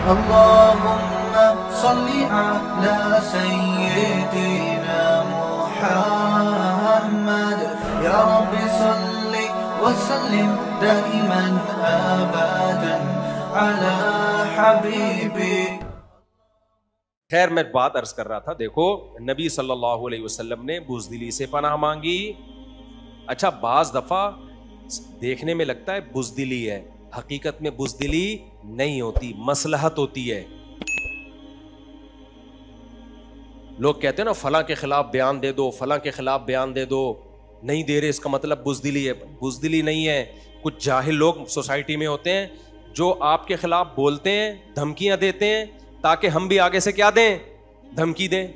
اللهم صل على سيدنا محمد يا رب صل وسلم دائما ابدا على حبيبي. خیر میں بات عرض کر رہا تھا، دیکھو نبی صلی اللہ علیہ وسلم نے بزدلی سے پناہ مانگی. اچھا بعض دفعہ دیکھنے میں لگتا ہے بزدلی ہے، حقیقت میں بزدلی نہیں ہوتی، مصلحت ہوتی ہے. لوگ کہتے ہیں نا فلاں کے خلاف بیان دے دو، فلاں کے خلاف بیان دے دو، نہیں دے رہے اس کا مطلب بزدلی ہے. بزدلی نہیں ہے. کچھ جاہل لوگ سوسائٹی میں ہوتے ہیں جو آپ کے خلاف بولتے ہیں، دھمکیاں دیتے ہیں تاکہ ہم بھی آگے سے کیا دیں، دھمکی دیں.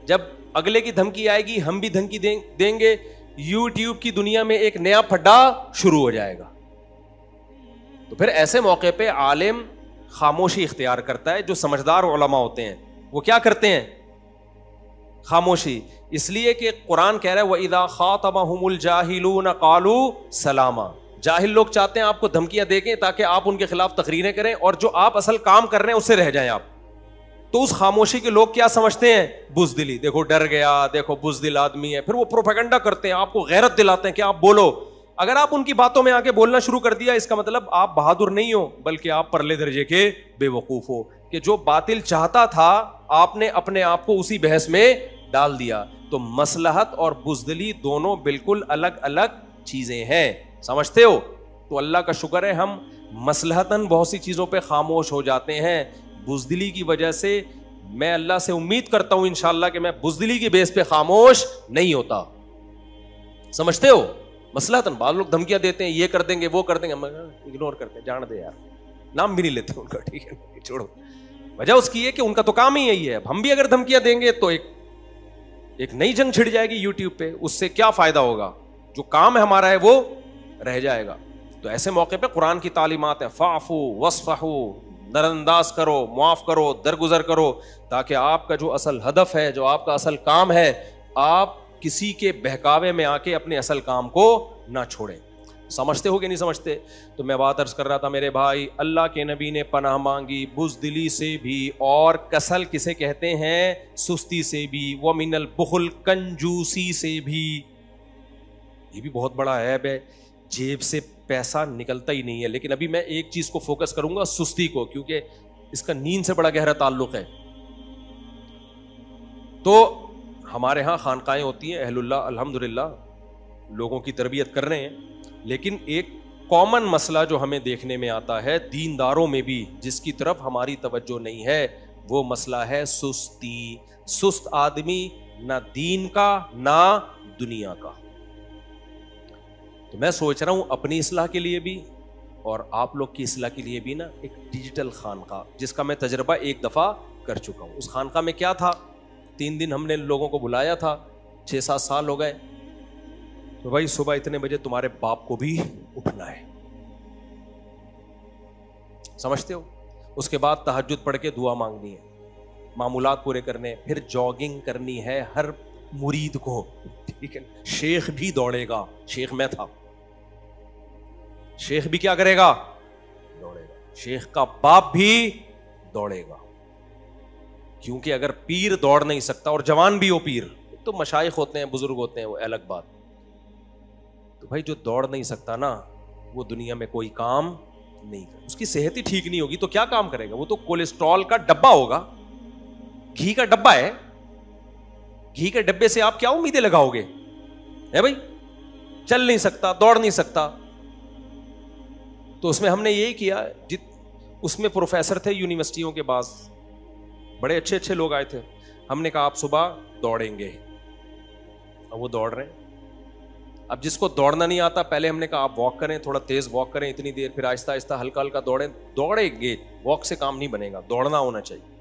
جب اگلے کی دھمکی آئے گی ہم بھی دھمکی دیں گے. یوٹیوب کی دنیا میں ایک نیا پھڈا شروع ہو جائے گا. تو پھر ایسے موقع پہ عالم خاموشی اختیار کرتا ہے. جو سمجھدار علماء ہوتے ہیں وہ کیا کرتے ہیں؟ خاموشی. اس لیے کہ قرآن کہہ رہا ہے وَإِذَا خَاطَبَهُمُ الْجَاهِلُونَ قَالُوا سَلَامًا. جاہل لوگ چاہتے ہیں آپ کو دھمکیاں دے کے تاکہ آپ ان کے خلاف تقریریں کریں اور جو آپ اصل کام کر رہے ہیں اس سے رہ جائیں آپ. تو اس خاموشی کے لوگ کیا سمجھتے ہیں؟ بزدلی. دیکھو ڈر گیا، دیکھو بزدل آدمی ہے. پھر وہ پروپیگنڈا کرتے ہیں، آپ کو غیرت دلاتے ہیں کہ آپ بولو. اگر آپ ان کی باتوں میں آ کے بولنا شروع کر دیا اس کا مطلب آپ بہادر نہیں ہو بلکہ آپ پرلے درجے کے بے وقوف ہو کہ جو باطل چاہتا تھا آپ نے اپنے آپ کو اسی بحث میں ڈال دیا. تو مصلحت اور بزدلی دونوں بالکل الگ الگ چیزیں ہیں، سمجھتے ہو؟ تو اللہ کا شکر ہے ہم مصلحتاً بہت سی چیزوں پہ خاموش ہو جاتے ہیں. بزدلی کی وجہ سے میں اللہ سے امید کرتا ہوں انشاءاللہ کہ میں بزدلی کی بیس پہ خاموش نہیں ہوتا. سمجھتے ہو؟ مصلحتاً بعض لوگ دھمکیاں دیتے ہیں، یہ کر دیں گے وہ کر دیں گے، اگنور کرتے ہیں، جان دے یار، نام بھی نہیں لیتے ان کا، ٹھیک ہے چھوڑو. وجہ اس کی ہے کہ ان کا تو کام ہی یہی ہے. اب ہم بھی اگر دھمکیاں دیں گے تو ایک نئی جنگ چھڑ جائے گی یوٹیوب پہ. اس سے کیا فائدہ ہوگا؟ جو کام ہے ہمارا ہے وہ رہ جائے گا. تو ایسے موقع پہ قرآن کی تعلیمات ہیں، فاعفو واصفحو، نظر انداز کرو، معاف کرو، درگزر کرو، تاکہ آپ کا جو اصل ہدف ہے، جو آپ کا اصل کام ہے، آپ کسی کے بہکاوے میں آ کے اپنے اصل کام کو نہ چھوڑیں. سمجھتے ہو کہ نہیں سمجھتے؟ تو میں بات عرض کر رہا تھا میرے بھائی، اللہ کے نبی نے پناہ مانگی بزدلی سے بھی، اور کسل کسے کہتے ہیں؟ سستی سے بھی. ومن البخل، کنجوسی سے بھی. یہ بھی بہت بڑا عیب ہے، جیب سے پیسہ نکلتا ہی نہیں ہے. لیکن ابھی میں ایک چیز کو فوکس کروں گا، سستی کو، کیونکہ اس کا نیند سے بڑا گہرا تعلق ہے. تو ہمارے ہاں خانقاہیں ہوتی ہیں، اہل اللہ الحمدللہ لوگوں کی تربیت کر رہے ہیں. لیکن ایک کامن مسئلہ جو ہمیں دیکھنے میں آتا ہے دینداروں میں بھی، جس کی طرف ہماری توجہ نہیں ہے، وہ مسئلہ ہے سستی. سست آدمی نہ دین کا نہ دنیا کا. تو میں سوچ رہا ہوں اپنی اصلاح کے لیے بھی اور آپ لوگ کی اصلاح کے لیے بھی نا ایک ڈیجیٹل خانقاہ، جس کا میں تجربہ ایک دفعہ کر چکا ہوں. اس خانقاہ میں کیا تھا، 3 دن ہم نے لوگوں کو بلایا تھا، 6-7 سال ہو گئے. تو بھائی صبح اتنے بجے تمہارے باپ کو بھی اٹھنا ہے، سمجھتے ہو؟ اس کے بعد تہجد پڑھ کے دعا مانگنی ہے، معمولات پورے کرنے، پھر جاگنگ کرنی ہے ہر مرید کو، ٹھیک ہے؟ شیخ بھی دوڑے گا. شیخ میں تھا. شیخ بھی کیا کرے گا؟ دوڑے گا. شیخ کا باپ بھی دوڑے گا. کیونکہ اگر پیر دوڑ نہیں سکتا اور جوان بھی ہو پیر، تو مشائخ ہوتے ہیں، بزرگ ہوتے ہیں، وہ الگ بات. تو بھائی جو دوڑ نہیں سکتا نا، وہ دنیا میں کوئی کام نہیں کرے. اس کی صحت ہی ٹھیک نہیں ہوگی تو کیا کام کرے گا؟ وہ تو کولیسٹرول کا ڈبہ ہوگا، گھی کا ڈبہ ہے. گھی کے ڈبے سے آپ کیا امیدیں لگاؤ گے؟ ہے بھائی، چل نہیں سکتا، دوڑ نہیں سکتا. تو اس میں ہم نے یہی کیا، اس میں پروفیسر تھے یونیورسٹیوں کے، بعض بڑے اچھے اچھے لوگ آئے تھے. ہم نے کہا آپ صبح دوڑیں گے، اور وہ دوڑ رہے ہیں. اب جس کو دوڑنا نہیں آتا، پہلے ہم نے کہا آپ واک کریں، تھوڑا تیز واک کریں اتنی دیر، پھر آہستہ آہستہ ہلکا ہلکا دوڑیں. دوڑیں گے، واک سے کام نہیں بنے گا، دوڑنا ہونا چاہیے.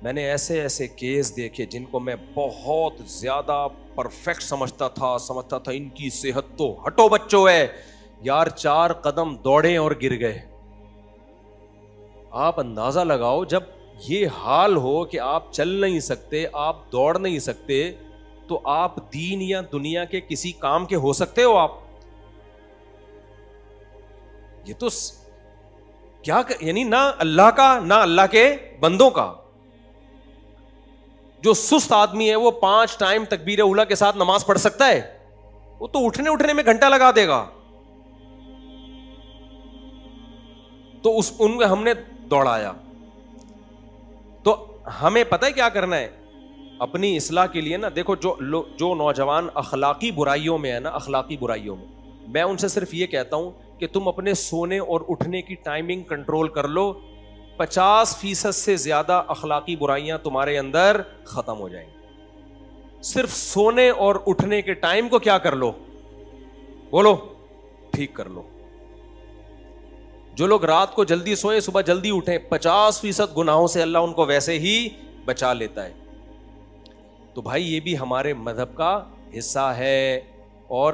میں نے ایسے ایسے کیس دیکھے جن کو میں بہت زیادہ پرفیکٹ سمجھتا تھا ان کی صحت تو ہٹو بچو ہے یار، 4 قدم دوڑے اور گر گئے. آپ اندازہ لگاؤ، جب یہ حال ہو کہ آپ چل نہیں سکتے، آپ دوڑ نہیں سکتے، تو آپ دین یا دنیا کے کسی کام کے ہو سکتے ہو؟ آپ یہ تو کیا یعنی نہ اللہ کا نہ اللہ کے بندوں کا. جو سست آدمی ہے وہ 5 ٹائم تکبیر اولیٰ کے ساتھ نماز پڑھ سکتا ہے؟ وہ تو اٹھنے میں گھنٹہ لگا دے گا. تو ان کو ہم نے دوڑایا. تو ہمیں پتہ ہے کیا کرنا ہے اپنی اصلاح کے لیے نا. دیکھو جو نوجوان اخلاقی برائیوں میں ہے نا, اخلاقی برائیوں میں ان سے صرف یہ کہتا ہوں کہ تم اپنے سونے اور اٹھنے کی ٹائمنگ کنٹرول کر لو. 50% سے زیادہ اخلاقی برائیاں تمہارے اندر ختم ہو جائیں گی. صرف سونے اور اٹھنے کے ٹائم کو کیا کر لو, بولو, ٹھیک کر لو. جو لوگ رات کو جلدی سوئیں صبح جلدی اٹھیں, 50% گناہوں سے اللہ ان کو ویسے ہی بچا لیتا ہے. تو بھائی یہ بھی ہمارے مذہب کا حصہ ہے. اور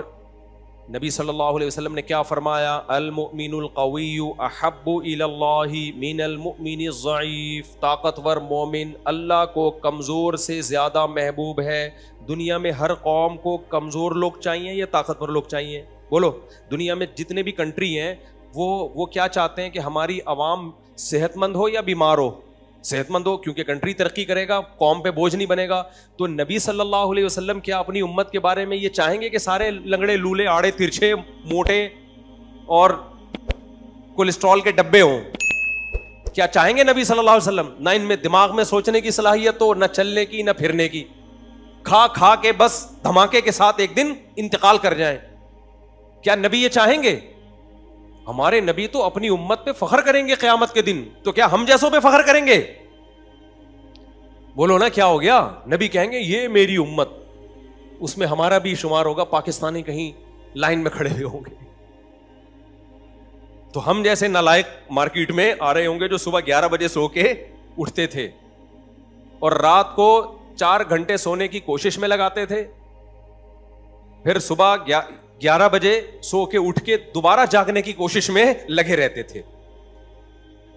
نبی صلی اللہ علیہ وسلم نے کیا فرمایا, المؤمن القوی احب الی اللہ من المؤمن الضعیف. طاقتور مومن اللہ کو کمزور سے زیادہ محبوب ہے. دنیا میں ہر قوم کو کمزور لوگ چاہیے یا طاقتور لوگ چاہیے؟ بولو. دنیا میں جتنے بھی کنٹری ہیں وہ کیا چاہتے ہیں کہ ہماری عوام صحت مند ہو یا بیمار ہو؟ صحت مند ہو, کیونکہ کنٹری ترقی کرے گا, قوم پہ بوجھ نہیں بنے گا. تو نبی صلی اللہ علیہ وسلم کیا اپنی امت کے بارے میں یہ چاہیں گے کہ سارے لنگڑے لولے آڑے ترچھے موٹے اور کولیسٹرول کے ڈبے ہوں؟ کیا چاہیں گے نبی صلی اللہ علیہ وسلم؟ نہ ان میں دماغ میں سوچنے کی صلاحیت ہو, نہ چلنے کی, نہ پھرنے کی. کھا کے بس دھماکے کے ساتھ ایک دن انتقال کر جائیں. کیا نبی یہ چاہیں گے؟ ہمارے نبی تو اپنی امت پہ فخر کریں گے قیامت کے دن. تو کیا ہم جیسوں پہ فخر کریں گے؟ بولو نا, کیا ہو گیا؟ نبی کہیں گے یہ میری امت, اس میں ہمارا بھی شمار ہوگا. پاکستانی کہیں لائن میں کھڑے ہوئے ہوں گے. تو ہم جیسے نالائق مارکیٹ میں آ رہے ہوں گے جو صبح 11 بجے سو کے اٹھتے تھے اور رات کو 4 گھنٹے سونے کی کوشش میں لگاتے تھے, پھر صبح 11 بجے سو کے اٹھ کے دوبارہ جاگنے کی کوشش میں لگے رہتے تھے.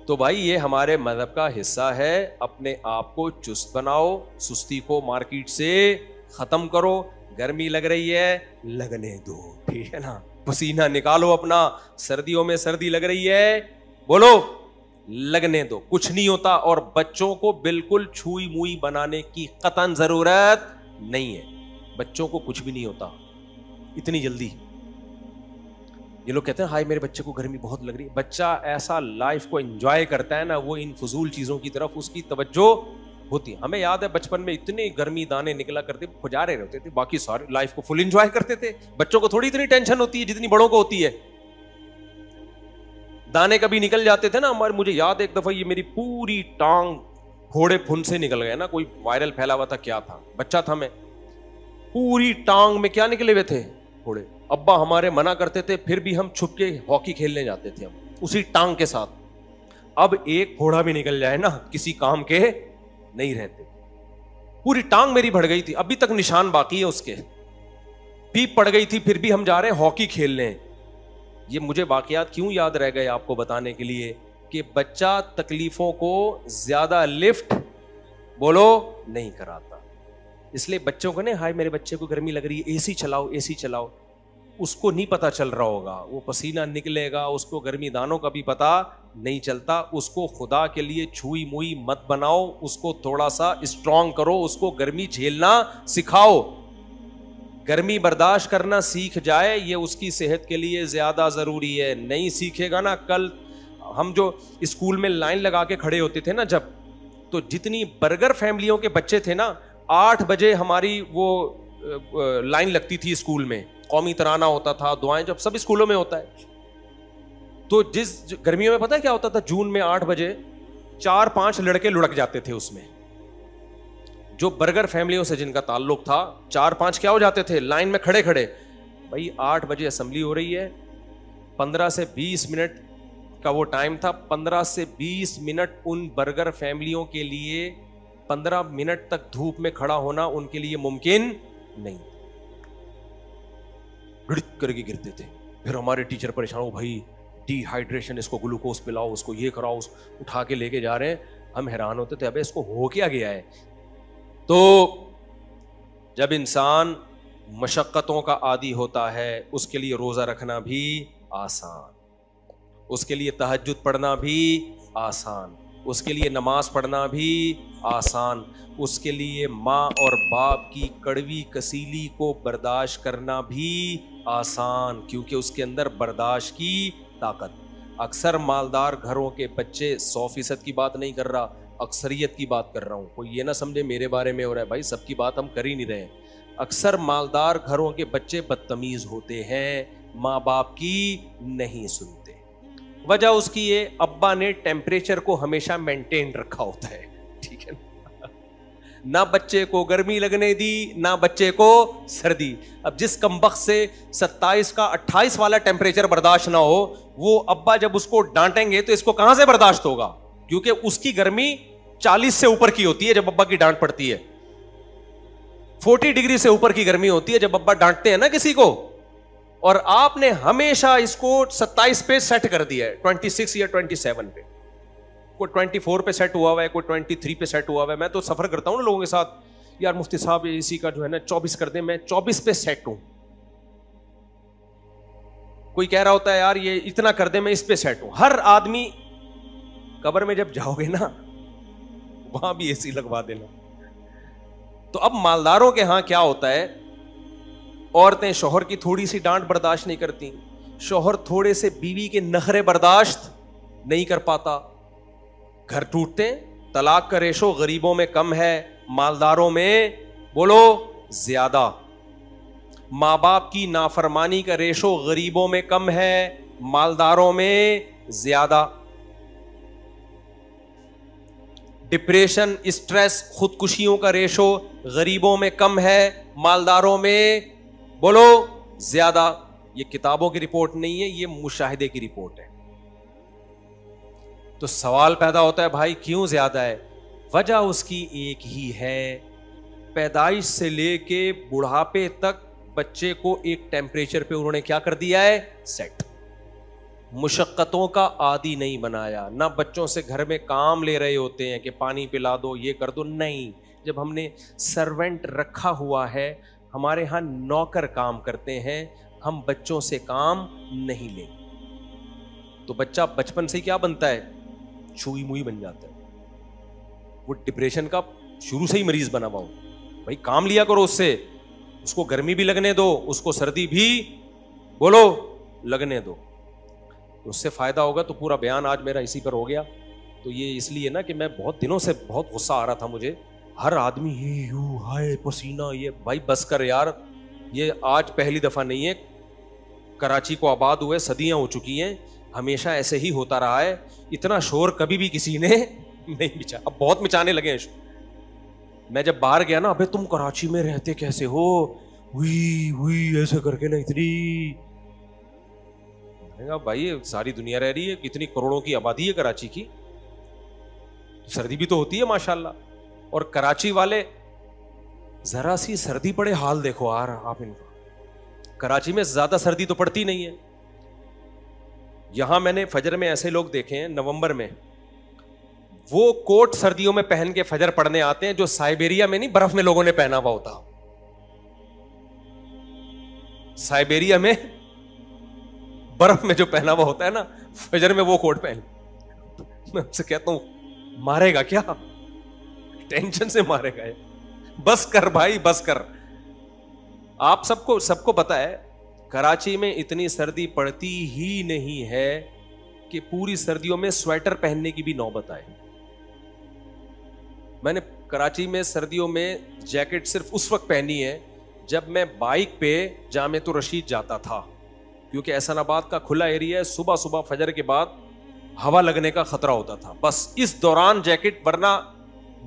تو بھائی یہ ہمارے مذہب کا حصہ ہے. اپنے آپ کو چست بناؤ, سستی کو مارکیٹ سے ختم کرو. گرمی لگ رہی ہے, لگنے دو, ٹھیک ہے نا. پسینہ نکالو اپنا. سردیوں میں سردی لگ رہی ہے, بولو, لگنے دو, کچھ نہیں ہوتا. اور بچوں کو بالکل چھوئی موئی بنانے کی قطعاً ضرورت نہیں ہے. بچوں کو کچھ بھی نہیں ہوتا اتنی جلدی. یہ لوگ کہتے ہیں ہائے میرے بچے کو گرمی بہت لگ رہی ہے. بچہ ایسا لائف کو انجوائے کرتا ہے نا, وہ ان فضول چیزوں کی طرف اس کی توجہ ہوتی ہے. ہمیں یاد ہے بچپن میں اتنے گرمی دانے نکلا کرتے, کھجارے رہتے تھے, باقی سارے لائف کو فل انجوائے کرتے تھے. بچوں کو تھوڑی اتنی ٹینشن ہوتی ہے جتنی بڑوں کو ہوتی ہے. دانے کبھی نکل جاتے تھے نا ہمارے. مجھے یاد ایک دفعہ یہ میری پوری ٹانگ پھوڑے پھن سے نکل گئے نا. کوئی وائرل پھیلا ہوا تھا, کیا تھا, بچہ تھا میں. پوری ٹانگ میں کیا نکلے ہوئے تھے, پھوڑے. ابا ہمارے منع کرتے تھے, پھر بھی ہم چھپ کے ہاکی کھیلنے جاتے تھے ہم اسی ٹانگ کے ساتھ. اب ایک پھوڑا بھی نکل جائے نا کسی کام کے نہیں رہتے. پوری ٹانگ میری بڑھ گئی تھی, ابھی تک نشان باقی ہے اس کے. پیپ پڑ گئی تھی, پھر بھی ہم جا رہے ہیں ہاکی کھیلنے. یہ مجھے واقعات کیوں یاد رہ گئے آپ کو بتانے کے لیے کہ بچہ تکلیفوں کو زیادہ لفٹ بولو نہیں کراتا. اس لیے بچوں کو نہیں ہائے میرے بچے کو گرمی لگ رہی ہے, اے سی چلاؤ, اے سی چلاؤ. اس کو نہیں پتا چل رہا ہوگا, وہ پسینہ نکلے گا, اس کو گرمی دانوں کا بھی پتا نہیں چلتا. اس کو خدا کے لیے چھوئی موئی مت بناؤ, اس کو تھوڑا سا اسٹرانگ کرو, اس کو گرمی جھیلنا سکھاؤ. گرمی برداشت کرنا سیکھ جائے, یہ اس کی صحت کے لیے زیادہ ضروری ہے. نہیں سیکھے گا نا, کل ہم جو اسکول میں لائن لگا کے کھڑے ہوتے تھے نا جب, تو جتنی برگر فیملیوں کے بچے تھے نا, 8 بجے ہماری وہ لائن لگتی تھی اسکول میں, قومی ترانہ ہوتا تھا, دعائیں, جب سب اسکولوں میں ہوتا ہے. تو جس گرمیوں میں پتہ ہے کیا ہوتا تھا, جون میں 8 بجے 4-5 لڑکے لڑک جاتے تھے اس میں. جو برگر فیملیوں سے جن کا تعلق تھا, 4-5 کیا ہو جاتے تھے لائن میں کھڑے کھڑے. بھائی 8 بجے اسمبلی ہو رہی ہے, 15 سے 20 منٹ کا وہ ٹائم تھا. 15 سے 20 منٹ ان برگر فیملیوں کے لیے 15 منٹ تک دھوپ میں کھڑا ہونا ان کے لیے ممکن نہیں. لڑک کر کے گرتے تھے. پھر ہمارے ٹیچر پریشان ہو, بھائی ڈی ہائیڈریشن, اس کو گلوکوز پلاؤ, اس کو یہ کراؤ, اٹھا کے لے کے جا رہے ہیں. ہم حیران ہوتے تھے ابے اس کو ہو کیا گیا ہے. تو جب انسان مشقتوں کا عادی ہوتا ہے, اس کے لیے روزہ رکھنا بھی آسان. اس کے لیے تہجد پڑھنا بھی آسان، اس کے لیے نماز پڑھنا بھی آسان، اس کے لیے ماں اور باپ کی کڑوی کسیلی کو برداشت کرنا بھی آسان، کیونکہ اس کے اندر برداشت کی طاقت۔ اکثر مالدار گھروں کے بچے 100% کی بات نہیں کر رہا، اکثریت کی بات کر رہا ہوں، کوئی یہ نہ سمجھے میرے بارے میں ہو رہا ہے، بھائی سب کی بات ہم کر ہی نہیں رہے۔ اکثر مالدار گھروں کے بچے بدتمیز ہوتے ہیں، ماں باپ کی نہیں سنتے۔ وجہ اس کی یہ، ابا نے ٹیمپریچر کو ہمیشہ مینٹین رکھا ہوتا ہے، ٹھیک ہے نا، نہ بچے کو گرمی لگنے دی نہ بچے کو سردی۔ اب جس کمبخت سے 27 کا 28 والا ٹیمپریچر برداشت نہ ہو، وہ ابا جب اس کو ڈانٹیں گے تو اس کو کہاں سے برداشت ہوگا، کیونکہ اس کی گرمی 40 سے اوپر کی ہوتی ہے جب ابا کی ڈانٹ پڑتی ہے، 40 ڈگری سے اوپر کی گرمی ہوتی ہے جب ابا ڈانٹتے ہیں نا کسی کو، اور آپ نے ہمیشہ اس کو 27 پہ سیٹ کر دیا ہے، 26 یا 27 پہ، کوئی 24 پہ سیٹ ہوا ہوا ہے، کوئی 23 پہ سیٹ ہوا ہوا ہے۔ میں تو سفر کرتا ہوں نا لوگوں کے ساتھ، یار مفتی صاحب اسی کا جو ہے نا 24 کر دیں، میں 24 پہ سیٹ ہوں۔ کوئی کہہ رہا ہوتا ہے یار یہ اتنا کر دیں، میں اس پہ سیٹ ہوں۔ ہر آدمی قبر میں جب جاؤ گے نا وہاں بھی اے سی لگوا دینا۔ تو اب مالداروں کے ہاں کیا ہوتا ہے، عورتیں شوہر کی تھوڑی سی ڈانٹ برداشت نہیں کرتی، شوہر تھوڑے سے بیوی کے نخرے برداشت نہیں کر پاتا، گھر ٹوٹتے ہیں۔ طلاق کا ریشو غریبوں میں کم ہے، مالداروں میں بولو زیادہ۔ ماں باپ کی نافرمانی کا ریشو غریبوں میں کم ہے، مالداروں میں زیادہ۔ ڈپریشن، اسٹریس، خودکشیوں کا ریشو غریبوں میں کم ہے، مالداروں میں بولو زیادہ۔ یہ کتابوں کی رپورٹ نہیں ہے، یہ مشاہدے کی رپورٹ ہے۔ تو سوال پیدا ہوتا ہے بھائی کیوں زیادہ ہے؟ وجہ اس کی ایک ہی ہے، پیدائش سے لے کے بڑھاپے تک بچے کو ایک ٹیمپریچر پہ انہوں نے کیا کر دیا ہے، سیٹ۔ مشقتوں کا عادی نہیں بنایا، نہ بچوں سے گھر میں کام لے رہے ہوتے ہیں کہ پانی پلا دو یہ کر دو، نہیں۔ جب ہم نے سرونٹ رکھا ہوا ہے، ہمارے ہاں نوکر کام کرتے ہیں، ہم بچوں سے کام نہیں لیں، تو بچہ بچپن سے کیا بنتا ہے، چھوئی موئی بن جاتا ہے۔ وہ ڈپریشن کا شروع سے ہی مریض بنا ہوا ہو، بھائی کام لیا کرو اس سے، اس کو گرمی بھی لگنے دو، اس کو سردی بھی بولو لگنے دو، اس سے فائدہ ہوگا۔ تو پورا بیان آج میرا اسی پر ہو گیا۔ تو یہ اس لیے نا کہ میں بہت دنوں سے بہت غصہ آ رہا تھا مجھے، ہر آدمی یو ہائے پسینہ، یہ بھائی بس کر یار، یہ آج پہلی دفعہ نہیں ہے، کراچی کو آباد ہوئے صدیاں ہو چکی ہیں، ہمیشہ ایسے ہی ہوتا رہا ہے، اتنا شور کبھی بھی کسی نے نہیں مچا، اب بہت مچانے لگے ہیں شور۔ میں جب باہر گیا نا، ابے تم کراچی میں رہتے کیسے ہو، ہوئی ہوئی ایسے کر کے نا اتنی، بھائی ساری دنیا رہ رہی ہے، کتنی کروڑوں کی آبادی ہے کراچی کی، سردی بھی تو ہوتی ہے ماشاءاللہ۔ اور کراچی والے ذرا سی سردی پڑے حال دیکھو یار آپ ان کا، کراچی میں زیادہ سردی تو پڑتی نہیں ہے۔ یہاں میں نے فجر میں ایسے لوگ دیکھے ہیں نومبر میں، وہ کوٹ سردیوں میں پہن کے فجر پڑھنے آتے ہیں جو سائبیریا میں نہیں، برف میں لوگوں نے پہنا ہوا ہوتا، سائبیریا میں برف میں جو پہنا ہوا ہوتا ہے نا، فجر میں وہ کوٹ پہن، میں آپ سے کہتا ہوں مارے گا کیا، ٹینشن سے مارے گا، بس کر بھائی بس کر۔ آپ سب کو پتا ہے کراچی میں اتنی سردی پڑتی ہی نہیں ہے کہ پوری سردیوں میں سویٹر پہننے کی بھی نوبت آئے۔ میں نے کراچی میں سردیوں میں جیکٹ صرف اس وقت پہنی ہے جب میں بائک پہ جامعۃ الرشید جاتا تھا، کیونکہ احسان آباد کا کھلا ایریا ہے، صبح صبح فجر کے بعد ہوا لگنے کا خطرہ ہوتا تھا، بس اس دوران جیکٹ، ورنہ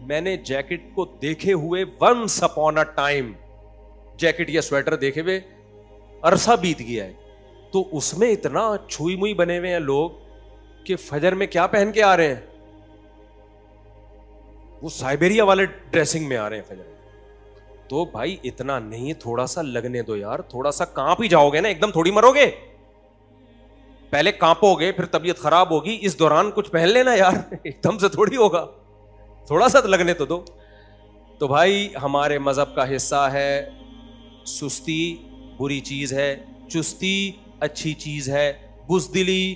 میں نے جیکٹ کو دیکھے ہوئے once upon a time jacket یا سویٹر دیکھے ہوئے عرصہ بیت گیا ہے، تو اس میں اتنا چھوئی موئی بنے ہوئے ہیں لوگ کہ فجر میں کیا پہن کے آ رہے ہیں، وہ سائبیریا والے ڈریسنگ میں آ رہے ہیں فجر میں۔ تو بھائی اتنا نہیں، تھوڑا سا لگنے دو یار، تھوڑا سا کانپ ہی جاؤ گے نا، ایک دم تھوڑی مرو گے، پہلے کانپو گے پھر طبیعت خراب ہوگی، اس دوران کچھ پہن لینا یار، ایک دم سے تھوڑی ہوگا، تھوڑا سا لگنے تو دو۔ تو بھائی ہمارے مذہب کا حصہ ہے، سستی بری چیز ہے، چستی اچھی چیز ہے، بزدلی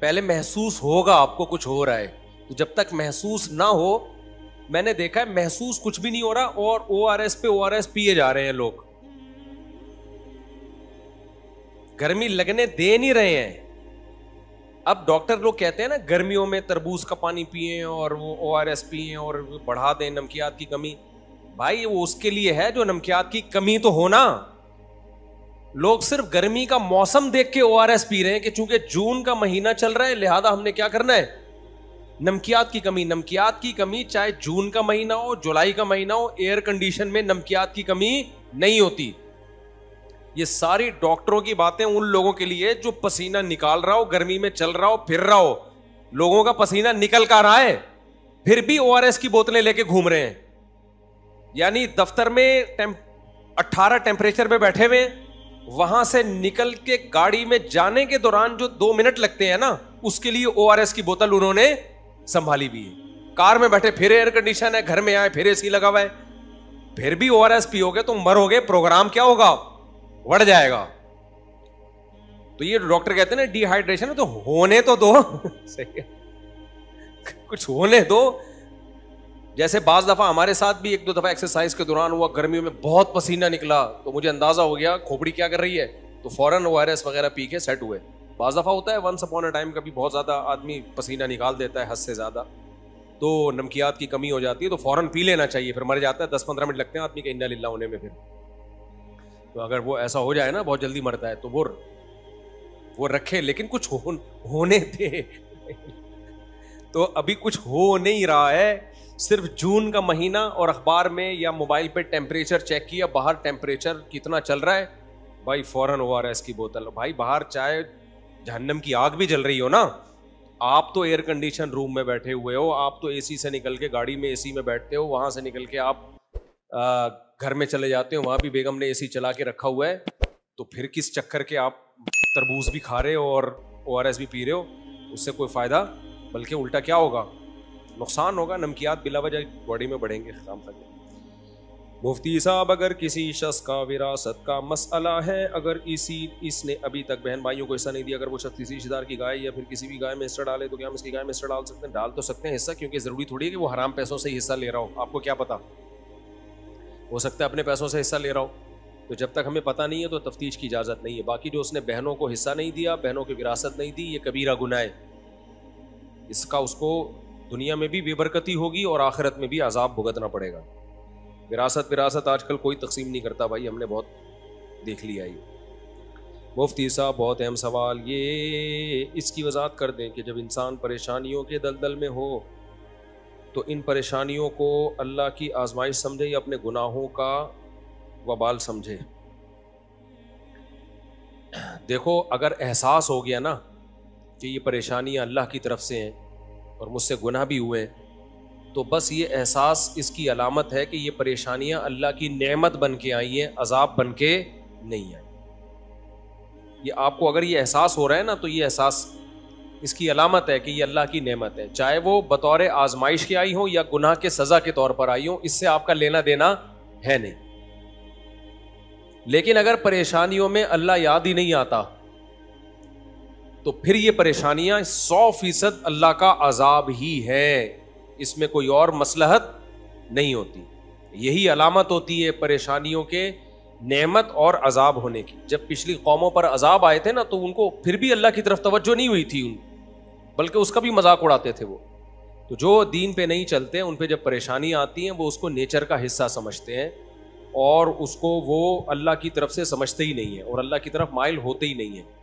پہلے محسوس ہوگا آپ کو کچھ ہو رہا ہے. تو جب تک محسوس نہ ہو, میں نے دیکھا ہے محسوس کچھ بھی نہیں ہو رہا اور ORS پہ ORS پیے جا رہے ہیں لوگ, گرمی لگنے دے نہیں رہے ہیں. اب ڈاکٹر لوگ کہتے ہیں نا گرمیوں میں تربوز کا پانی پیئیں اور وہ ORS پیئیں اور بڑھا دیں نمکیات کی کمی. بھائی وہ اس کے لیے ہے جو نمکیات کی کمی تو ہونا. لوگ صرف گرمی کا موسم دیکھ کے ORS پی رہے ہیں کہ چونکہ جون کا مہینہ چل رہا ہے لہذا ہم نے کیا کرنا ہے, نمکیات کی کمی. نمکیات کی کمی چاہے جون کا مہینہ ہو, جولائی کا مہینہ ہو, ایئر کنڈیشن میں نمکیات کی کمی نہیں ہوتی. یہ ساری ڈاکٹروں کی باتیں ان لوگوں کے لیے جو پسینہ نکال رہا ہو, گرمی میں چل رہا ہو, پھر رہا ہو. لوگوں کا پسینہ نکل کر رہا ہے پھر بھی ORS کی بوتلیں لے کے گھوم رہے ہیں. یعنی دفتر میں 18 ٹیمپریچر پہ بیٹھے ہوئے, وہاں سے نکل کے گاڑی میں جانے کے دوران جو 2 منٹ لگتے ہیں نا, اس کے لیے ORS کی بوتل انہوں نے سنبھالی بھی ہے. کار میں بیٹھے پھر ایئر کنڈیشن ہے, گھر میں آئے پھر AC لگا ہوا ہے, پھر بھی ORS پیو گے تو مرو گے, پروگرام کیا ہوگا, بڑھ جائے گا. تو یہ ڈاکٹر کہتے ہیں نا ڈی ہائیڈریشن تو ہونے تو دو کچھ ہونے دو. جیسے بعض دفعہ ہمارے ساتھ بھی 1-2 دفعہ ایکسرسائز کے دوران ہوا, گرمیوں میں بہت پسینہ نکلا تو مجھے اندازہ ہو گیا کھوپڑی کیا کر رہی ہے, تو فوراً ORS وغیرہ پی کے سیٹ ہوئے. بعض دفعہ ہوتا ہے ونس اپون اے ٹائم کبھی بہت زیادہ آدمی پسینہ نکال دیتا ہے حد سے زیادہ, تو نمکیات کی کمی ہو جاتی ہے, تو فوراً پی لینا چاہیے, پھر مر جاتا ہے. 10-15 منٹ لگتے ہیں آدمی کے انا للہ ہونے میں. پھر تو اگر وہ ایسا ہو جائے نا بہت جلدی مرتا ہے, تو وہ رکھے لیکن کچھ ہونے دے. تو ابھی کچھ ہو نہیں رہا ہے, صرف جون کا مہینہ اور اخبار میں یا موبائل پہ ٹیمپریچر چیک کیا, باہر ٹیمپریچر کتنا چل رہا ہے, بھائی فوراً ORS کی بوتل. بھائی باہر چاہے جہنم کی آگ بھی جل رہی ہو نا, آپ تو ایئر کنڈیشن روم میں بیٹھے ہوئے ہو, آپ تو AC سے نکل کے گاڑی میں AC میں بیٹھتے ہو, وہاں سے نکل کے آپ گھر میں چلے جاتے ہو, وہاں بھی بیگم نے AC چلا کے رکھا ہوا ہے, تو پھر کس چکر کے آپ تربوز بھی کھا رہے ہو اور ORS بھی پی رہے ہو, اس سے کوئی فائدہ, بلکہ الٹا کیا ہوگا, نقصان ہوگا. نمکیات بلا وجہ باڈی میں بڑھیں گے. مفتی صاحب اگر کسی شخص کا وراثت کا مسئلہ ہے, اگر اس نے ابھی تک بہن بھائیوں کو حصہ نہیں دیا, اگر وہ شخص کسی رشتہ دار کی گائے یا پھر کسی بھی گائے میں حصہ ڈالے, تو کیا ہم اس کی گائے میں حصہ ڈال سکتے ہیں؟ ڈال تو سکتے ہیں حصہ, کیونکہ ضروری تھوڑی ہے کہ وہ حرام پیسوں سے حصہ لے رہا ہو. آپ کو کیا پتا, ہو سکتا ہے اپنے پیسوں سے حصہ لے رہا ہو. تو جب تک ہمیں پتہ نہیں ہے تو تفتیش کی اجازت نہیں ہے. باقی جو اس نے بہنوں کو حصہ نہیں دیا, بہنوں کی وراثت نہیں دی, یہ کبیرہ گناہ ہے. اس کا اس کو دنیا میں بھی بے برکتی ہوگی اور آخرت میں بھی عذاب بھگتنا پڑے گا. وراثت آج کل کوئی تقسیم نہیں کرتا بھائی, ہم نے بہت دیکھ لیا. یہ مفتی صاحب بہت اہم سوال, یہ اس کی وضاحت کر دیں کہ جب انسان پریشانیوں کے دلدل میں ہو تو ان پریشانیوں کو اللہ کی آزمائش سمجھے یا اپنے گناہوں کا وبال سمجھے. دیکھو اگر احساس ہو گیا نا کہ یہ پریشانیاں اللہ کی طرف سے ہیں اور مجھ سے گناہ بھی ہوئے, تو بس یہ احساس اس کی علامت ہے کہ یہ پریشانیاں اللہ کی نعمت بن کے آئی ہیں, عذاب بن کے نہیں آئی. یہ آپ کو اگر یہ احساس ہو رہا ہے نا, تو یہ احساس اس کی علامت ہے کہ یہ اللہ کی نعمت ہے, چاہے وہ بطور آزمائش کے آئی ہو یا گناہ کے سزا کے طور پر آئی ہو, اس سے آپ کا لینا دینا ہے نہیں. لیکن اگر پریشانیوں میں اللہ یاد ہی نہیں آتا تو پھر یہ پریشانیاں 100% اللہ کا عذاب ہی ہے, اس میں کوئی اور مصلحت نہیں ہوتی. یہی علامت ہوتی ہے پریشانیوں کے نعمت اور عذاب ہونے کی. جب پچھلی قوموں پر عذاب آئے تھے نا, تو ان کو پھر بھی اللہ کی طرف توجہ نہیں ہوئی تھی, بلکہ اس کا بھی مذاق اڑاتے تھے وہ. تو جو دین پہ نہیں چلتے ان پہ جب پریشانیاں آتی ہیں وہ اس کو نیچر کا حصہ سمجھتے ہیں اور اس کو وہ اللہ کی طرف سے سمجھتے ہی نہیں ہیں اور اللہ کی طرف مائل ہوتے ہی نہیں ہیں.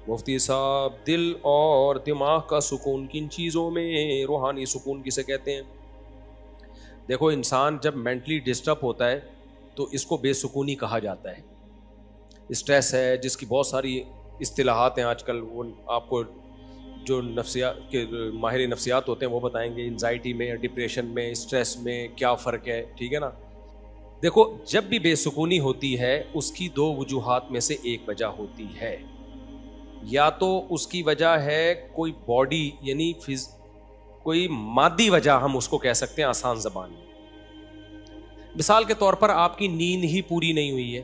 مفتی صاحب دل اور دماغ کا سکون کن چیزوں میں, روحانی سکون کسے کہتے ہیں؟ دیکھو انسان جب مینٹلی ڈسٹرب ہوتا ہے تو اس کو بے سکونی کہا جاتا ہے. اسٹریس ہے, جس کی بہت ساری اصطلاحات ہیں آج کل, وہ آپ کو جو نفسیات کے ماہر نفسیات ہوتے ہیں وہ بتائیں گے. انزائٹی میں, ڈپریشن میں, اسٹریس میں کیا فرق ہے, ٹھیک ہے نا. دیکھو جب بھی بے سکونی ہوتی ہے اس کی 2 وجوہات میں سے ایک وجہ ہوتی ہے. یا تو اس کی وجہ ہے کوئی باڈی یعنی کوئی مادی وجہ, ہم اس کو کہہ سکتے ہیں آسان زبان میں. مثال کے طور پر آپ کی نیند ہی پوری نہیں ہوئی ہے,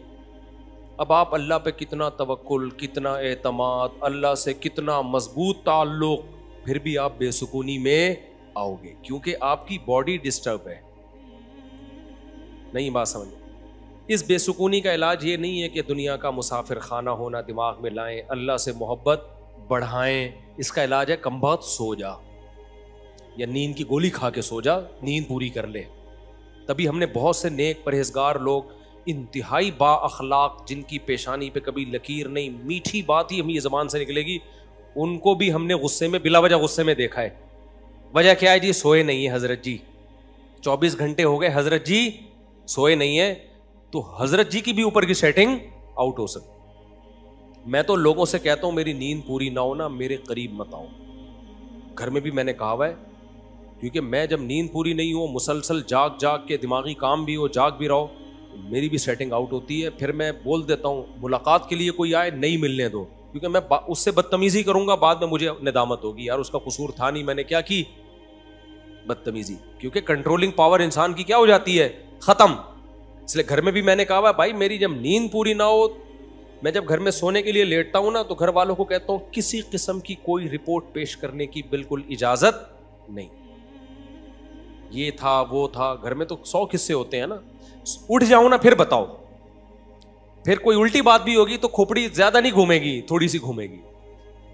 اب آپ اللہ پہ کتنا توکل، کتنا اعتماد، اللہ سے کتنا مضبوط تعلق، پھر بھی آپ بے سکونی میں آؤ گے، کیونکہ آپ کی باڈی ڈسٹرب ہے. نہیں بات سمجھ. اس بے سکونی کا علاج یہ نہیں ہے کہ دنیا کا مسافر خانہ ہونا دماغ میں لائیں، اللہ سے محبت بڑھائیں. اس کا علاج ہے کم بخت سو جا، یا نیند کی گولی کھا کے سو جا، نیند پوری کر لے. تبھی ہم نے بہت سے نیک پرہیزگار لوگ، انتہائی با اخلاق، جن کی پیشانی پہ کبھی لکیر نہیں، میٹھی بات ہی ہمیں زبان سے نکلے گی، ان کو بھی ہم نے غصے میں، بلا وجہ غصے میں دیکھا ہے. وجہ کیا ہے جی؟ سوئے نہیں ہے حضرت جی، 24 گھنٹے ہو گئے حضرت جی سوئے نہیں ہے. تو حضرت جی کی بھی اوپر کی سیٹنگ آؤٹ ہو سکتی. میں تو لوگوں سے کہتا ہوں میری نیند پوری نہ ہونا میرے قریب مت آؤ. گھر میں بھی میں نے کہا ہوا ہے، کیونکہ میں جب نیند پوری نہیں ہو، مسلسل جاگ کے دماغی کام بھی ہو، جاگ بھی رہو، میری بھی سیٹنگ آؤٹ ہوتی ہے. پھر میں بول دیتا ہوں ملاقات کے لیے کوئی آئے نہیں ملنے دو، کیونکہ میں اس سے بدتمیزی کروں گا، بعد میں مجھے ندامت ہوگی، یار اس کا قصور تھا نہیں، میں نے کیا کی بدتمیزی. کیونکہ کنٹرولنگ پاور انسان کی کیا ہو جاتی ہے؟ ختم. اس لیے گھر میں بھی میں نے کہا بھائی میری جب نیند پوری نہ ہو، میں جب گھر میں سونے کے لیے لیٹتا ہوں نا، تو گھر والوں کو کہتا ہوں کسی قسم کی کوئی رپورٹ پیش کرنے کی بالکل اجازت نہیں. یہ تھا وہ تھا، گھر میں تو 100 قصے ہوتے ہیں نا. اٹھ جاؤں نا پھر بتاؤ، پھر کوئی الٹی بات بھی ہوگی تو کھوپڑی زیادہ نہیں گھومے گی، تھوڑی سی گھومے گی.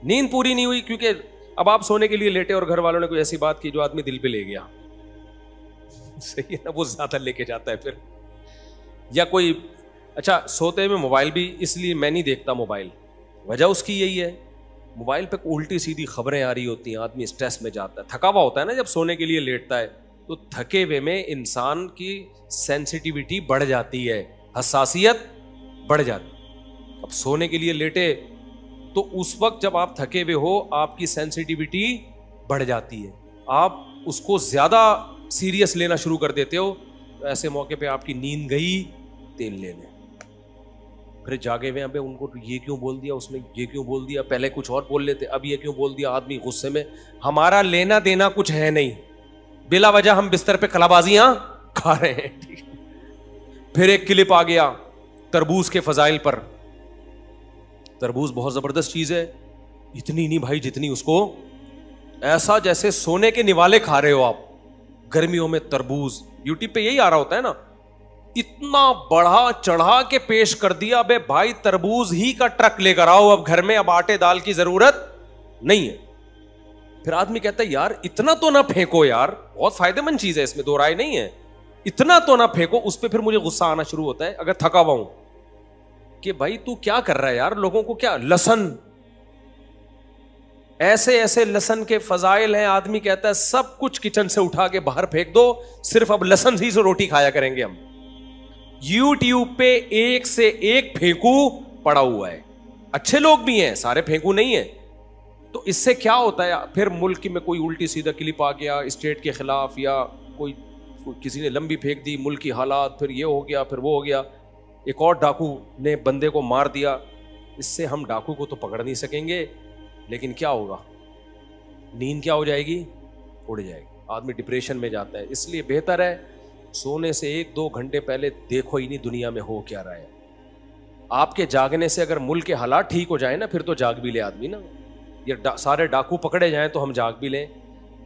نیند پوری نہیں ہوئی کیونکہ اب آپ سونے کے لیے لیٹے اور گھر والوں نے کوئی ایسی بات کی جو آدمی دل پہ لے گیا. صحیح ہے نا، وہ زیادہ لے کے جاتا ہے پھر. یا کوئی اچھا سوتے میں موبائل بھی اس لیے میں نہیں دیکھتا موبائل، وجہ اس کی یہی ہے، موبائل پہ الٹی سیدھی خبریں آ رہی ہوتی ہیں، آدمی اسٹریس میں جاتا ہے، تھکا ہوا ہوتا ہے نا جب سونے کے لیے لیٹتا ہے، تو تھکے ہوئے میں انسان کی سینسٹیوٹی بڑھ جاتی ہے، حساسیت بڑھ جاتی. اب سونے کے لیے لیٹے تو اس وقت جب آپ تھکے ہوئے ہو آپ کی سینسٹیوٹی بڑھ جاتی ہے، آپ اس کو زیادہ سیریس لینا شروع کر دیتے ہو. تو ایسے موقع پہ آپ کی نیند گئی تیل لینے، پھر جاگے ہوئے پہ ان کو یہ کیوں بول دیا اس نے، یہ کیوں بول دیا، پہلے کچھ اور بول لیتے اب یہ کیوں بول دیا. آدمی غصے میں، ہمارا لینا دینا کچھ ہے نہیں، بلا وجہ ہم بستر پہ کلابازیاں کھا رہے ہیں. پھر ایک کلپ آ گیا تربوز کے فضائل پر. تربوز بہت زبردست چیز ہے، اتنی نہیں بھائی جتنی اس کو، ایسا جیسے سونے کے نوالے کھا رہے ہو آپ. گرمیوں میں تربوز، یوٹیوب پہ یہی آ رہا ہوتا ہے نا، اتنا بڑھا چڑھا کے پیش کر دیا، بے بھائی تربوز ہی کا ٹرک لے کر آؤ اب گھر میں، اب آٹے دال کی ضرورت نہیں ہے. پھر آدمی کہتا ہے یار اتنا تو نہ پھینکو یار، بہت فائدہ مند چیز ہے، اس میں دو رائے نہیں ہے، اتنا تو نہ پھینکو. اس پہ پھر مجھے غصہ آنا شروع ہوتا ہے اگر تھکا ہوا ہوں کہ بھائی تو کیا کر رہا ہے یار، لوگوں کو کیا لہسن، ایسے ایسے لہسن کے فضائل ہیں، آدمی کہتا ہے سب کچھ کچن سے اٹھا کے باہر پھینک دو، صرف اب لہسن ہی سے روٹی کھایا کریں گے ہم. یوٹیوب پہ ایک سے ایک پھینکو پڑا ہوا ہے، اچھے لوگ بھی ہیں، سارے پھینکو نہیں ہیں. تو اس سے کیا ہوتا ہے، پھر ملک میں کوئی الٹی سیدھا کلپ آ گیا اسٹیٹ کے خلاف، یا کوئی کسی نے لمبی پھینک دی، ملک کی حالات، پھر یہ ہو گیا پھر وہ ہو گیا، ایک اور ڈاکو نے بندے کو مار دیا. اس سے ہم ڈاکو کو تو پکڑ نہیں سکیں گے، لیکن کیا ہوگا، نیند کیا ہو جائے گی، اڑ جائے گی، آدمی ڈپریشن میں جاتا ہے. اس لیے بہتر ہے سونے سے 1-2 گھنٹے پہلے دیکھو ہی نہیں دنیا میں ہو کیا رہا ہے. آپ کے جاگنے سے اگر ملک کے حالات ٹھیک ہو جائیں نا پھر تو جاگ بھی لے آدمی نا. یہ سارے ڈاکو پکڑے جائیں تو ہم جاگ بھی لیں.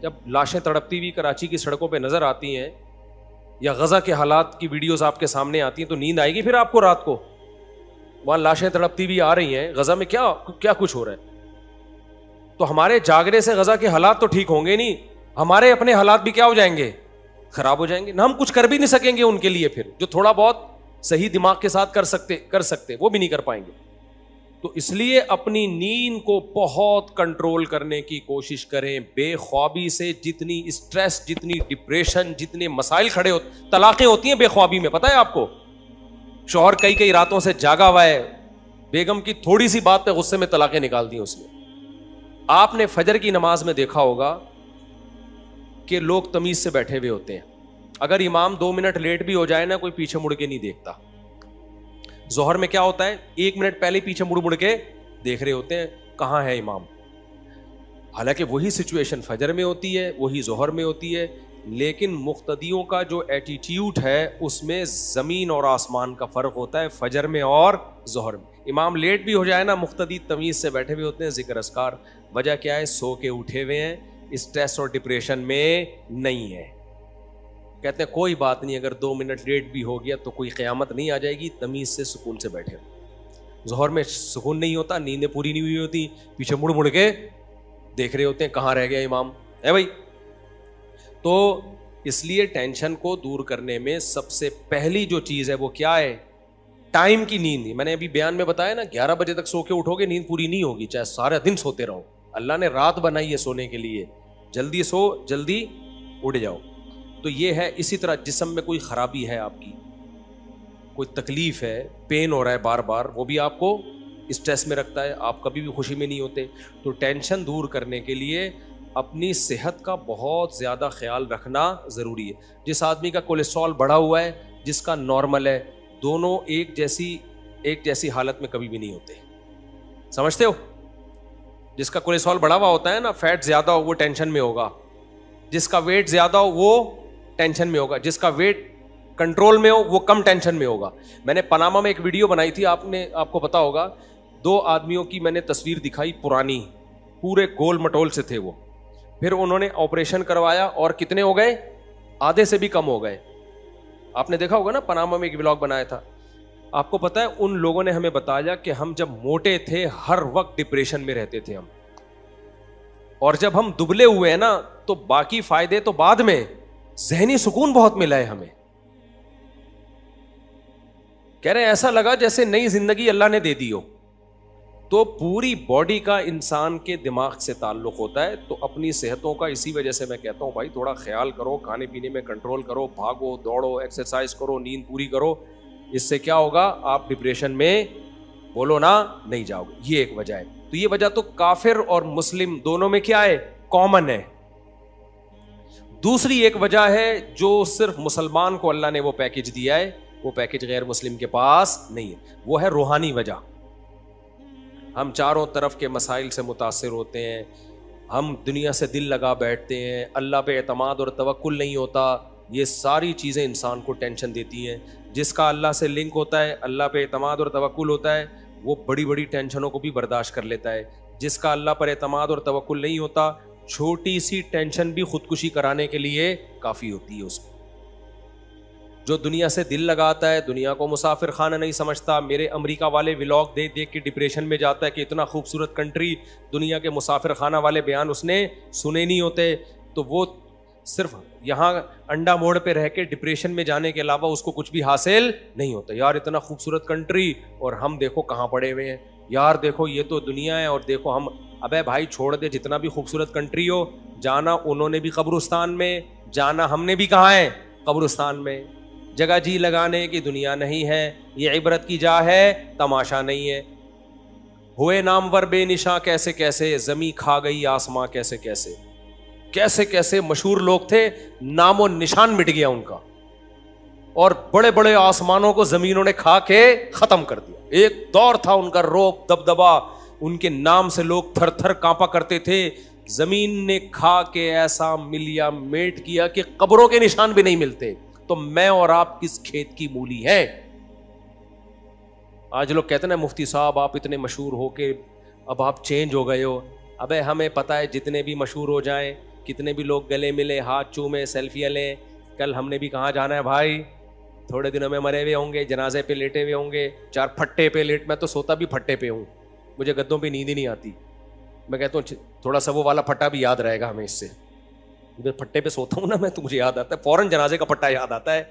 جب لاشیں تڑپتی ہوئی کراچی کی سڑکوں پہ نظر آتی ہیں، یا غزہ کے حالات کی ویڈیوز آپ کے سامنے آتی ہیں، تو نیند آئے گی پھر آپ کو رات کو؟ وہاں لاشیں تڑپتی ہوئی آ رہی ہیں، غزہ میں کیا کچھ ہو رہا ہے. تو ہمارے جاگنے سے غزہ کے حالات تو ٹھیک ہوں گے نہیں، ہمارے اپنے حالات بھی کیا ہو جائیں گے، خراب ہو جائیں گے. نہ ہم کچھ کر بھی نہیں سکیں گے ان کے لیے، پھر جو تھوڑا بہت صحیح دماغ کے ساتھ کر سکتے وہ بھی نہیں کر پائیں گے. تو اس لیے اپنی نیند کو بہت کنٹرول کرنے کی کوشش کریں. بے خوابی سے جتنی اسٹریس، جتنی ڈپریشن، جتنے مسائل کھڑے ہوتے، طلاقیں ہوتی ہیں بے خوابی میں، پتہ ہے آپ کو؟ شوہر کئی راتوں سے جاگا ہوا ہے، بیگم کی تھوڑی سی بات پہ غصے میں طلاقیں نکال دی اس نے. آپ نے فجر کی نماز میں دیکھا ہوگا کہ لوگ تمیز سے بیٹھے ہوئے ہوتے ہیں، اگر امام 2 منٹ لیٹ بھی ہو جائے نا کوئی پیچھے مڑ کے نہیں دیکھتا. ظہر میں کیا ہوتا ہے، 1 منٹ پہلے پیچھے مڑ کے دیکھ رہے ہوتے ہیں کہاں ہے امام. حالانکہ وہی سچویشن فجر میں ہوتی ہے، وہی ظہر میں ہوتی ہے. لیکن مقتدیوں کا جو ایٹیٹیوڈ ہے اس میں زمین اور آسمان کا فرق ہوتا ہے فجر میں اور ظہر میں. امام لیٹ بھی ہو جائے نا, مقتدی تمیز سے بیٹھے ہوئے ہوتے ہیں, ذکر اذکار. وجہ کیا ہے؟ سو کے اٹھے ہوئے ہیں, اسٹریس اور ڈپریشن میں نہیں ہے. کہتے ہیں کوئی بات نہیں, اگر 2 منٹ لیٹ بھی ہو گیا تو کوئی قیامت نہیں آ جائے گی, تمیز سے سکون سے بیٹھے. ظہر میں سکون نہیں ہوتا, نیندیں پوری نہیں ہوئی ہوتی, پیچھے مڑ مڑ کے دیکھ رہے ہوتے ہیں کہاں رہ گیا امام ہے بھائی. تو اس لیے ٹینشن کو دور کرنے میں سب سے پہلی جو چیز ہے وہ کیا ہے؟ ٹائم کی نیند. میں نے ابھی بیان میں بتایا نا, 11 بجے تک سو کے اٹھو گے نیند پوری نہیں ہوگی, چاہے سارا دن سوتے رہو. اللہ نے رات بنائی ہے سونے کے لیے, جلدی سو جلدی اٹھ جاؤ. تو یہ ہے. اسی طرح جسم میں کوئی خرابی ہے آپ کی, کوئی تکلیف ہے, پین ہو رہا ہے بار بار, وہ بھی آپ کو اسٹریس میں رکھتا ہے, آپ کبھی بھی خوشی میں نہیں ہوتے. تو ٹینشن دور کرنے کے لیے اپنی صحت کا بہت زیادہ خیال رکھنا ضروری ہے. جس آدمی کا کولیسٹرول بڑھا ہوا ہے, جس کا نارمل ہے, دونوں ایک جیسی حالت میں کبھی بھی نہیں ہوتے. سمجھتے ہو؟ جس کا کولیسٹرول بڑھا ہوا ہوتا ہے نا, فیٹ زیادہ ہو وہ ٹینشن میں ہوگا, جس کا ویٹ زیادہ ہو وہ ٹینشن میں ہوگا, جس کا ویٹ کنٹرول میں ہو وہ کم ٹینشن میں ہوگا. میں نے پاناما میں ایک ویڈیو بنائی تھی, آپ کو پتا ہوگا, 2 آدمیوں کی میں نے تصویر دکھائی پرانی, پورے گول مٹول سے تھے وہ. پھر انہوں نے آپریشن کروایا اور کتنے ہو گئے؟ آدھے سے بھی کم ہو گئے. آپ نے دیکھا ہوگا نا, پاناما میں ایک ولاگ بنایا تھا. آپ کو پتا ہے ان لوگوں نے ہمیں بتایا کہ ہم جب موٹے تھے ہر وقت ڈپریشن میں رہتے تھے ہم, اور جب ہم دبلے ہوئے ہیں نا تو باقی فائدے تو بعد میں, ذہنی سکون بہت ملا ہے ہمیں. کہہ رہے ہیں ایسا لگا جیسے نئی زندگی اللہ نے دے دی ہو. تو پوری باڈی کا انسان کے دماغ سے تعلق ہوتا ہے. تو اپنی صحتوں کا اسی وجہ سے میں کہتا ہوں بھائی تھوڑا خیال کرو, کھانے پینے میں کنٹرول کرو, بھاگو دوڑو, ایکسرسائز کرو, نیند پوری کرو. اس سے کیا ہوگا؟ آپ ڈپریشن میں بولو نا نہیں جاؤ گے. یہ ایک وجہ ہے. تو یہ وجہ تو کافر اور مسلم دونوں میں کیا ہے؟ کامن ہے. دوسری ایک وجہ ہے جو صرف مسلمان کو اللہ نے وہ پیکج دیا ہے, وہ پیکج غیر مسلم کے پاس نہیں ہے, وہ ہے روحانی وجہ. ہم چاروں طرف کے مسائل سے متاثر ہوتے ہیں, ہم دنیا سے دل لگا بیٹھتے ہیں, اللہ پہ اعتماد اور توکل نہیں ہوتا. یہ ساری چیزیں انسان کو ٹینشن دیتی ہیں. جس کا اللہ سے لنک ہوتا ہے, اللہ پہ اعتماد اور توکل ہوتا ہے, وہ بڑی بڑی ٹینشنوں کو بھی برداشت کر لیتا ہے. جس کا اللہ پر اعتماد اور توکل نہیں ہوتا, چھوٹی سی ٹینشن بھی خودکشی کرانے کے لیے کافی ہوتی ہے اس کو. جو دنیا سے دل لگاتا ہے, دنیا کو مسافر خانہ نہیں سمجھتا, میرے امریکہ والے ولاگ دیکھ دیکھ کے ڈپریشن میں جاتا ہے کہ اتنا خوبصورت کنٹری, دنیا کے مسافر خانہ والے بیان اس نے سنے نہیں ہوتے, تو وہ صرف یہاں انڈا موڑ پہ رہ کے ڈپریشن میں جانے کے علاوہ اس کو کچھ بھی حاصل نہیں ہوتا. یار اتنا خوبصورت کنٹری اور ہم دیکھو کہاں پڑے ہوئے ہیں, یار دیکھو یہ تو دنیا ہے اور دیکھو ہم. ابے بھائی چھوڑ دے, جتنا بھی خوبصورت کنٹری ہو, جانا انہوں نے بھی قبرستان میں, جانا ہم نے بھی کہاں ہے؟ قبرستان میں. جگہ جی لگانے کی دنیا نہیں ہے, یہ عبرت کی جا ہے, تماشا نہیں ہے. ہوئے نامور بے نشاں کیسے کیسے, زمیں کھا گئی آسماں کیسے کیسے, کیسے کیسے مشہور لوگ تھے, نام و نشان مٹ گیا ان کا, اور بڑے بڑے آسمانوں کو زمینوں نے کھا کے ختم کر دیا. ایک دور تھا ان کا روب دبدبا, ان کے نام سے لوگ تھر تھر کانپا کرتے تھے. زمین نے کھا کے ایسا ملیا میٹ کیا کہ قبروں کے نشان بھی نہیں ملتے. تو میں اور آپ کس کھیت کی مولی ہیں؟ آج لوگ کہتے ہیں نا مفتی صاحب آپ اتنے مشہور ہو کے اب آپ چینج ہو گئے ہو. ابے ہمیں پتہ ہے جتنے بھی مشہور ہو جائیں, کتنے بھی لوگ گلے ملے, ہاتھ چومے, سیلفیاں لیں, کل ہم نے بھی کہاں جانا ہے بھائی؟ تھوڑے دنوں میں مرے ہوئے ہوں گے, جنازے پہ لیٹے ہوئے ہوں گے, 4 پھٹے پہ لیٹ. میں تو سوتا بھی پھٹے پہ ہوں, مجھے گدوں پہ نیند ہی نہیں آتی. میں کہتا ہوں تھوڑا سا وہ والا پھٹا بھی یاد رہے گا ہمیں اس سے. پھٹے پہ سوتا ہوں نا میں, تو مجھے یاد آتا ہے فوراً جنازے کا پھٹا یاد آتا ہے.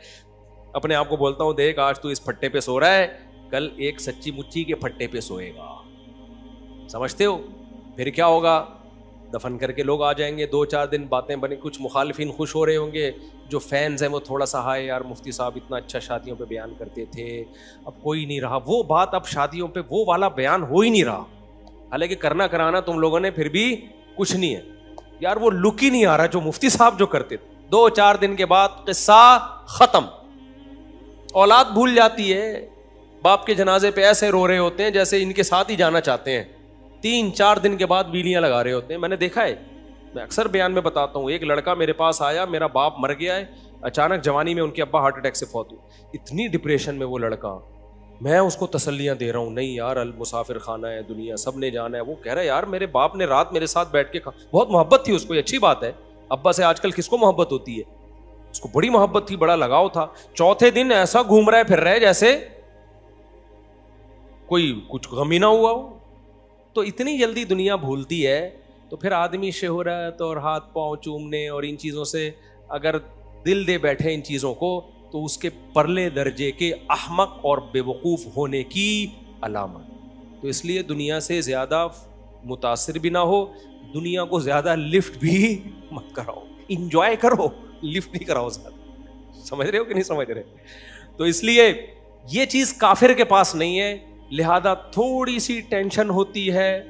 اپنے آپ کو بولتا ہوں دیکھ آج تو اس پھٹے پہ سو رہا ہے, کل ایک سچی مچی کے پھٹے پہ سوئے گا. سمجھتے ہو؟ پھر کیا ہوگا؟ دفن کر کے لوگ آ جائیں گے, 2-4 دن باتیں بنیں, کچھ مخالفین خوش ہو رہے ہوں گے, جو فینز ہیں وہ تھوڑا سا ہائے یار مفتی صاحب اتنا اچھا شادیوں پہ بیان کرتے تھے, اب کوئی نہیں رہا وہ بات, اب شادیوں پہ وہ والا بیان ہو ہی نہیں رہا. حالانکہ کرنا کرانا تم لوگوں نے پھر بھی کچھ نہیں ہے یار, وہ لک ہی نہیں آ رہا جو مفتی صاحب جو کرتے تھے. 2-4 دن کے بعد قصہ ختم. اولاد بھول جاتی ہے, باپ کے جنازے پہ ایسے رو رہے ہوتے ہیں جیسے ان کے ساتھ ہی جانا چاہتے ہیں. 3-4 دن کے بعد بیلیاں لگا رہے ہوتے ہیں. میں نے دیکھا ہے, میں اکثر بیان میں بتاتا ہوں, ایک لڑکا میرے پاس آیا, میرا باپ مر گیا ہے, اچانک جوانی میں ان کے ابا ہارٹ اٹیک سے فوت ہوئے, اتنی ڈپریشن میں وہ لڑکا, میں اس کو تسلیاں دے رہا ہوں, نہیں یار المسافر خانہ ہے دنیا, سب نے جانا ہے. وہ کہہ رہا ہے یار میرے باپ نے رات میرے ساتھ بیٹھ کے بہت محبت تھی اس کو, یہ اچھی بات ہے, ابا سے آج کل کس کو محبت ہوتی ہے, اس کو بڑی محبت تھی, بڑا لگاؤ تھا. چوتھے دن ایسا گھوم رہا ہے پھر رہا ہے جیسے کوئی کچھ غم ہی نہ ہوا ہو. تو اتنی جلدی دنیا بھولتی ہے, تو پھر آدمی شہرت اور ہاتھ پاؤں چومنے اور ان چیزوں سے اگر دل دے بیٹھے ان چیزوں کو, تو اس کے پرلے درجے کے احمق اور بے وقوف ہونے کی علامت. تو اس لیے دنیا سے زیادہ متاثر بھی نہ ہو, دنیا کو زیادہ لفٹ بھی مت کراؤ, انجوائے کرو, لفٹ نہیں کراؤ زیادہ. سمجھ رہے ہو کہ نہیں سمجھ رہے؟ تو اس لیے یہ چیز کافر کے پاس نہیں ہے, لہذا تھوڑی سی ٹینشن ہوتی ہے,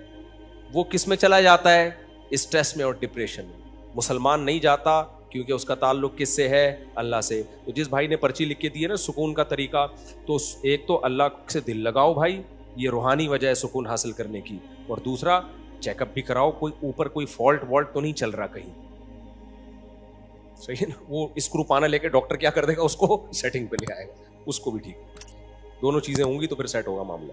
وہ کس میں چلا جاتا ہے, اسٹریس میں اور ڈپریشن میں. مسلمان نہیں جاتا کیونکہ اس کا تعلق کس سے ہے, اللہ سے. تو جس بھائی نے پرچی لکھ کے دی ہے نا سکون کا طریقہ, تو ایک تو اللہ سے دل لگاؤ بھائی, یہ روحانی وجہ ہے سکون حاصل کرنے کی, اور دوسرا چیک اپ بھی کراؤ, کوئی اوپر کوئی فالٹ والٹ تو نہیں چل رہا کہیں, صحیح ہے نا. وہ اسکرو پانا لے کے ڈاکٹر کیا کر دے گا, اس کو سیٹنگ پہ لے آئے گا, اس کو بھی ٹھیک. دونوں چیزیں ہوں گی تو پھر سیٹ ہوگا معاملہ.